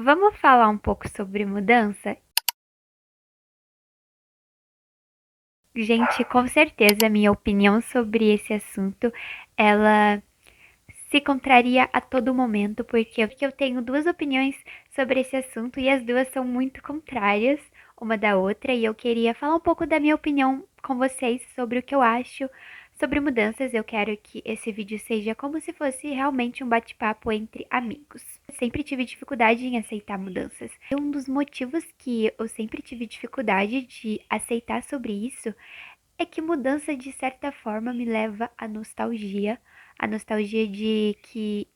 Vamos falar um pouco sobre mudança? Gente, com certeza a minha opinião sobre esse assunto, ela se contraria a todo momento, porque eu tenho duas opiniões sobre esse assunto e as duas são muito contrárias uma da outra, e eu queria falar um pouco da minha opinião com vocês sobre o que eu acho sobre mudanças. Eu quero que esse vídeo seja como se fosse realmente um bate-papo entre amigos. Eu sempre tive dificuldade em aceitar mudanças. E um dos motivos que eu sempre tive dificuldade de aceitar sobre isso é que mudança, de certa forma, me leva à nostalgia. A nostalgia de que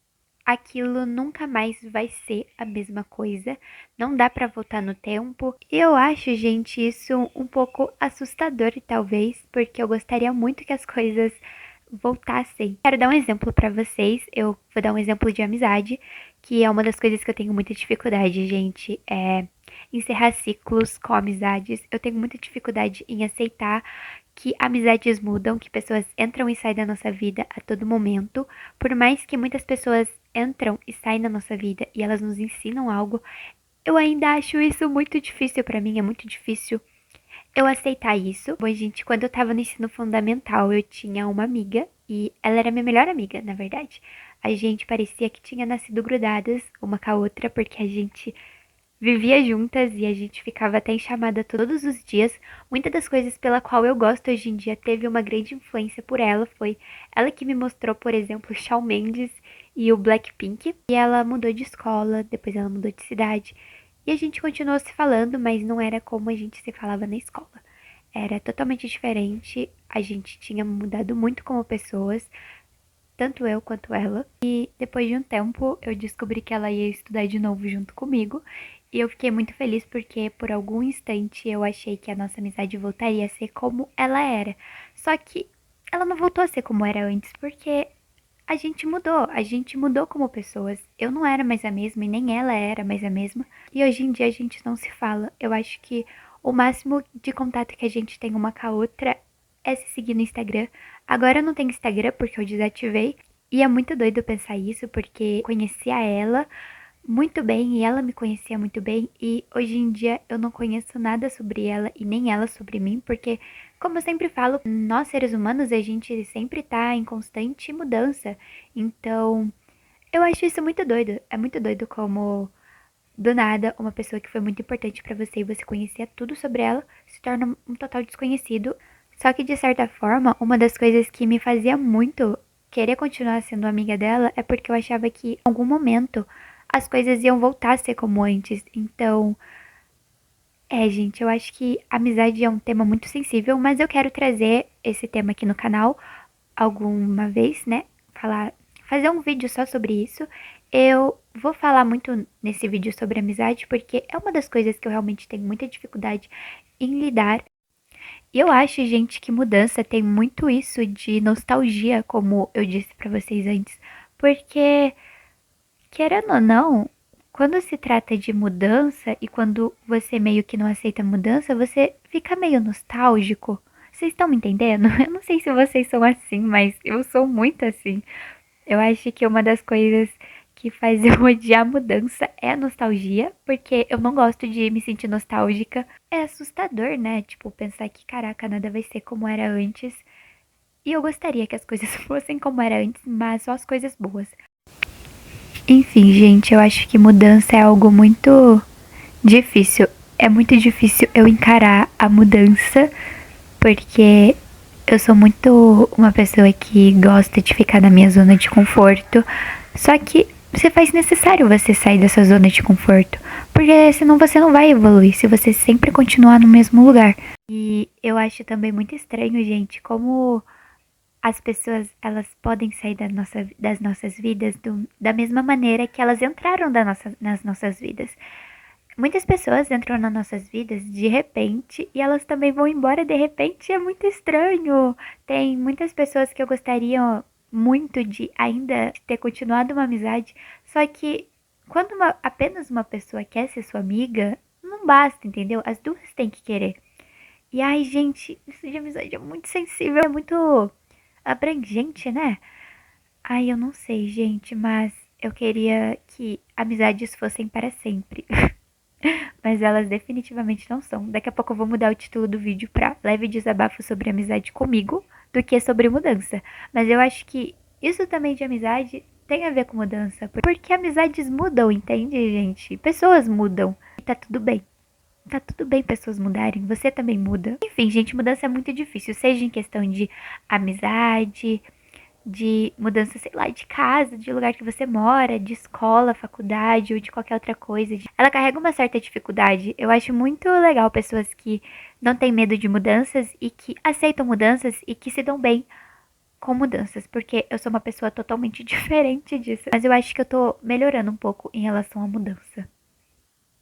aquilo nunca mais vai ser a mesma coisa. Não dá pra voltar no tempo. E eu acho, gente, isso um pouco assustador, talvez, porque eu gostaria muito que as coisas voltassem. Quero dar um exemplo pra vocês. Eu vou dar um exemplo de amizade, que é uma das coisas que eu tenho muita dificuldade, gente, é encerrar ciclos com amizades. Eu tenho muita dificuldade em aceitar que amizades mudam, que pessoas entram e saem da nossa vida a todo momento. Por mais que muitas pessoas entram e saem da nossa vida e elas nos ensinam algo, eu ainda acho isso muito difícil pra mim, é muito difícil eu aceitar isso. Bom, gente, quando eu tava no ensino fundamental, eu tinha uma amiga e ela era minha melhor amiga, na verdade. A gente parecia que tinha nascido grudadas uma com a outra, porque a gente vivia juntas e a gente ficava até em chamada todos os dias. Muitas das coisas pela qual eu gosto hoje em dia teve uma grande influência por ela. Foi ela que me mostrou, por exemplo, Shawn Mendes e o Blackpink. E ela mudou de escola, depois ela mudou de cidade. E a gente continuou se falando, mas não era como a gente se falava na escola. Era totalmente diferente. A gente tinha mudado muito como pessoas, tanto eu quanto ela. E depois de um tempo, eu descobri que ela ia estudar de novo junto comigo. E eu fiquei muito feliz porque por algum instante eu achei que a nossa amizade voltaria a ser como ela era. Só que ela não voltou a ser como era antes, porque a gente mudou como pessoas. Eu não era mais a mesma e nem ela era mais a mesma. E hoje em dia a gente não se fala. Eu acho que o máximo de contato que a gente tem uma com a outra é se seguir no Instagram. Agora eu não tenho Instagram porque eu desativei. E é muito doido pensar isso, porque eu conhecia ela muito bem e ela me conhecia muito bem. E hoje em dia eu não conheço nada sobre ela e nem ela sobre mim, porque, como eu sempre falo, nós seres humanos a gente sempre tá em constante mudança. Então, eu acho isso muito doido. É muito doido como do nada, uma pessoa que foi muito importante pra você e você conhecia tudo sobre ela se torna um total desconhecido. Só que, de certa forma, uma das coisas que me fazia muito querer continuar sendo amiga dela é porque eu achava que em algum momento as coisas iam voltar a ser como antes. Então, gente, eu acho que amizade é um tema muito sensível, mas eu quero trazer esse tema aqui no canal alguma vez, né? Fazer um vídeo só sobre isso. Eu vou falar muito nesse vídeo sobre amizade, porque é uma das coisas que eu realmente tenho muita dificuldade em lidar. E eu acho, gente, que mudança tem muito isso de nostalgia, como eu disse pra vocês antes. Porque, querendo ou não, quando se trata de mudança e quando você meio que não aceita mudança, você fica meio nostálgico. Vocês estão me entendendo? Eu não sei se vocês são assim, mas eu sou muito assim. Eu acho que uma das coisas que faz eu odiar a mudança é a nostalgia, porque eu não gosto de me sentir nostálgica. É assustador, né? Tipo, pensar que, caraca, nada vai ser como era antes. E eu gostaria que as coisas fossem como era antes, mas só as coisas boas. Enfim, gente, eu acho que mudança é algo muito difícil. É muito difícil eu encarar a mudança, porque eu sou muito uma pessoa que gosta de ficar na minha zona de conforto. Só que você faz necessário você sair dessa zona de conforto, porque senão você não vai evoluir se você sempre continuar no mesmo lugar. E eu acho também muito estranho, gente, como as pessoas elas podem sair das nossas vidas da mesma maneira que elas entraram nas nossas vidas. Muitas pessoas entram nas nossas vidas de repente e elas também vão embora de repente. É muito estranho. Tem muitas pessoas que eu gostaria muito de ainda ter continuado uma amizade, só que quando apenas uma pessoa quer ser sua amiga, não basta, entendeu? As duas têm que querer. E ai, gente, isso de amizade é muito sensível, é muito abrangente, né? Ai, eu não sei, gente, mas eu queria que amizades fossem para sempre. Mas elas definitivamente não são. Daqui a pouco eu vou mudar o título do vídeo pra leve desabafo sobre amizade comigo do que sobre mudança. Mas eu acho que isso também de amizade tem a ver com mudança. Porque amizades mudam, entende, gente? Pessoas mudam. E tá tudo bem. Tá tudo bem pessoas mudarem, você também muda. Enfim, gente, mudança é muito difícil, seja em questão de amizade, de mudança, sei lá, de casa, de lugar que você mora, de escola, faculdade ou de qualquer outra coisa. Ela carrega uma certa dificuldade. Eu acho muito legal pessoas que não têm medo de mudanças e que aceitam mudanças e que se dão bem com mudanças, porque eu sou uma pessoa totalmente diferente disso. Mas eu acho que eu tô melhorando um pouco em relação à mudança.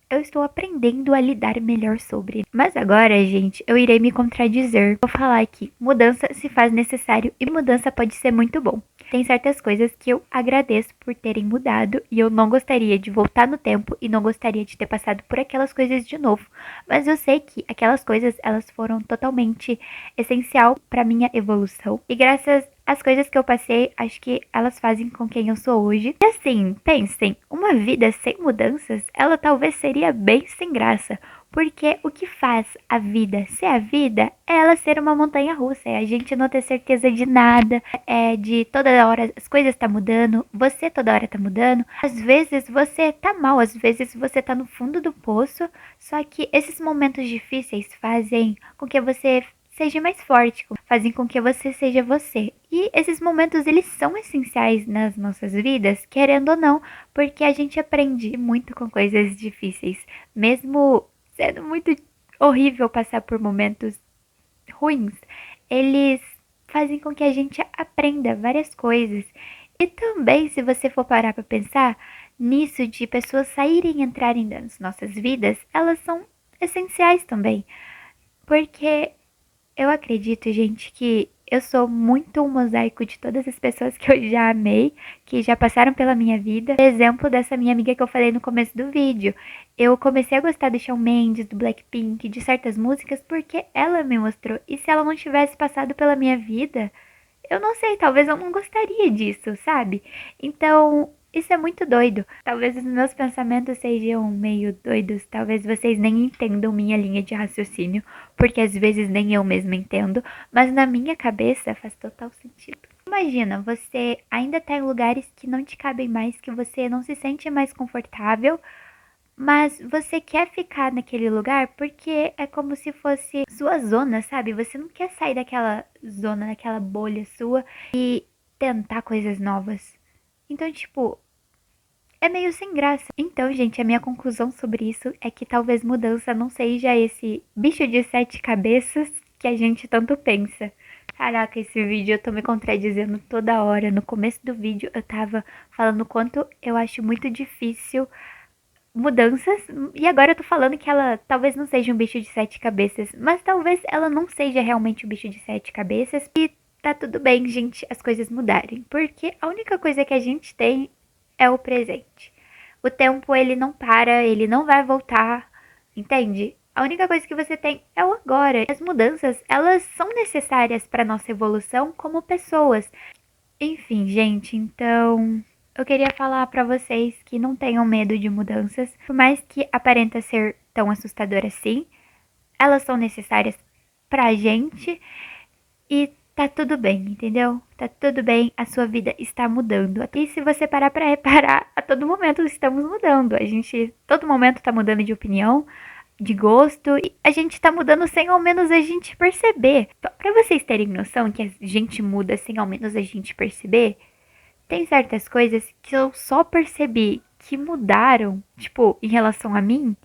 Eu estou aprendendo a lidar melhor sobre. Mas agora, gente, eu irei me contradizer. Vou falar que mudança se faz necessário e mudança pode ser muito bom. Tem certas coisas que eu agradeço por terem mudado e eu não gostaria de voltar no tempo e não gostaria de ter passado por aquelas coisas de novo. Mas eu sei que aquelas coisas, elas foram totalmente essencial para minha evolução. E graças às coisas que eu passei, acho que elas fazem com quem eu sou hoje. E assim, pensem, uma vida sem mudanças, ela talvez seria bem sem graça. Porque o que faz a vida ser a vida é ela ser uma montanha russa. É a gente não ter certeza de nada. É de toda hora as coisas tá mudando. Você toda hora tá mudando. Às vezes você tá mal. Às vezes você tá no fundo do poço. Só que esses momentos difíceis fazem com que você seja mais forte, fazem com que você seja você. E esses momentos eles são essenciais nas nossas vidas, querendo ou não, porque a gente aprende muito com coisas difíceis, mesmo sendo muito horrível passar por momentos ruins. Eles fazem com que a gente aprenda várias coisas. E também, se você for parar para pensar nisso de pessoas saírem e entrarem nas nossas vidas, elas são essenciais também. Porque eu acredito, gente, que eu sou muito um mosaico de todas as pessoas que eu já amei, que já passaram pela minha vida. Exemplo dessa minha amiga que eu falei no começo do vídeo. Eu comecei a gostar do Shawn Mendes, do Blackpink, de certas músicas porque ela me mostrou. E se ela não tivesse passado pela minha vida, eu não sei, talvez eu não gostaria disso, sabe? Então, isso é muito doido. Talvez os meus pensamentos sejam meio doidos, talvez vocês nem entendam minha linha de raciocínio, porque às vezes nem eu mesma entendo, mas na minha cabeça faz total sentido. Imagina, você ainda tá em lugares que não te cabem mais, que você não se sente mais confortável, mas você quer ficar naquele lugar porque é como se fosse sua zona, sabe? Você não quer sair daquela zona, daquela bolha sua e tentar coisas novas. Então, tipo, é meio sem graça. Então, gente, a minha conclusão sobre isso é que talvez mudança não seja esse bicho de sete cabeças que a gente tanto pensa. Caraca, esse vídeo eu tô me contradizendo toda hora. No começo do vídeo eu tava falando o quanto eu acho muito difícil mudanças. E agora eu tô falando que ela talvez não seja um bicho de sete cabeças, mas talvez ela não seja realmente um bicho de sete cabeças. E tá tudo bem, gente, as coisas mudarem, porque a única coisa que a gente tem é o presente. O tempo ele não para, ele não vai voltar, entende? A única coisa que você tem é o agora. As mudanças, elas são necessárias para nossa evolução como pessoas. Enfim, gente, então eu queria falar pra vocês que não tenham medo de mudanças, por mais que aparenta ser tão assustador assim, elas são necessárias pra gente e tá tudo bem, entendeu? Tá tudo bem, a sua vida está mudando. E se você parar pra reparar, a todo momento estamos mudando. A gente, todo momento tá mudando de opinião, de gosto, e a gente tá mudando sem ao menos a gente perceber. Pra vocês terem noção que a gente muda sem ao menos a gente perceber, tem certas coisas que eu só percebi que mudaram, tipo, em relação a mim,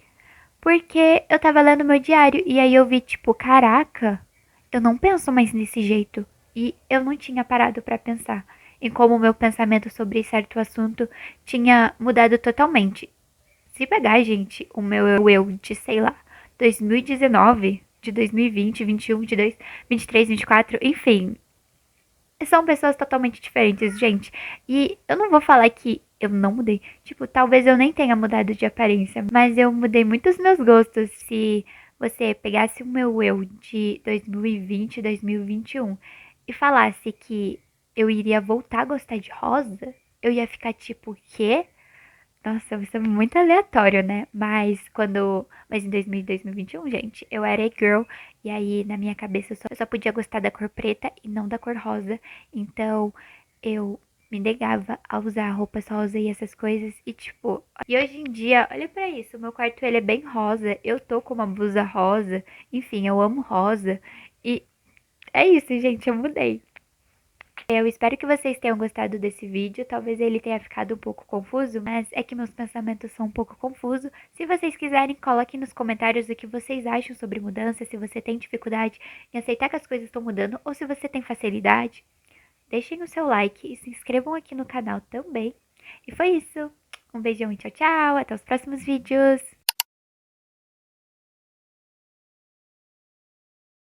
porque eu tava lendo meu diário e aí eu vi, tipo, caraca, eu não penso mais desse jeito. E eu não tinha parado pra pensar em como o meu pensamento sobre certo assunto tinha mudado totalmente. Se pegar, gente, o meu eu de, sei lá, 2019, de 2020, 21, 22, 23, 24, enfim, são pessoas totalmente diferentes, gente. E eu não vou falar que eu não mudei. Tipo, talvez eu nem tenha mudado de aparência, mas eu mudei muito os meus gostos. Se você pegasse o meu eu de 2020, 2021 e falasse que eu iria voltar a gostar de rosa, eu ia ficar tipo, o quê? Nossa, isso é muito aleatório, né? Mas em 2021, gente, eu era e-girl. E aí, na minha cabeça, eu só podia gostar da cor preta e não da cor rosa. Então, eu me negava a usar roupas rosa e essas coisas. E, tipo... E hoje em dia, olha pra isso. O meu quarto, ele é bem rosa. Eu tô com uma blusa rosa. Enfim, eu amo rosa. E é isso, gente. Eu mudei. Eu espero que vocês tenham gostado desse vídeo. Talvez ele tenha ficado um pouco confuso, mas é que meus pensamentos são um pouco confusos. Se vocês quiserem, coloquem nos comentários o que vocês acham sobre mudança, se você tem dificuldade em aceitar que as coisas estão mudando ou se você tem facilidade. Deixem o seu like e se inscrevam aqui no canal também. E foi isso. Um beijão e tchau, tchau. Até os próximos vídeos.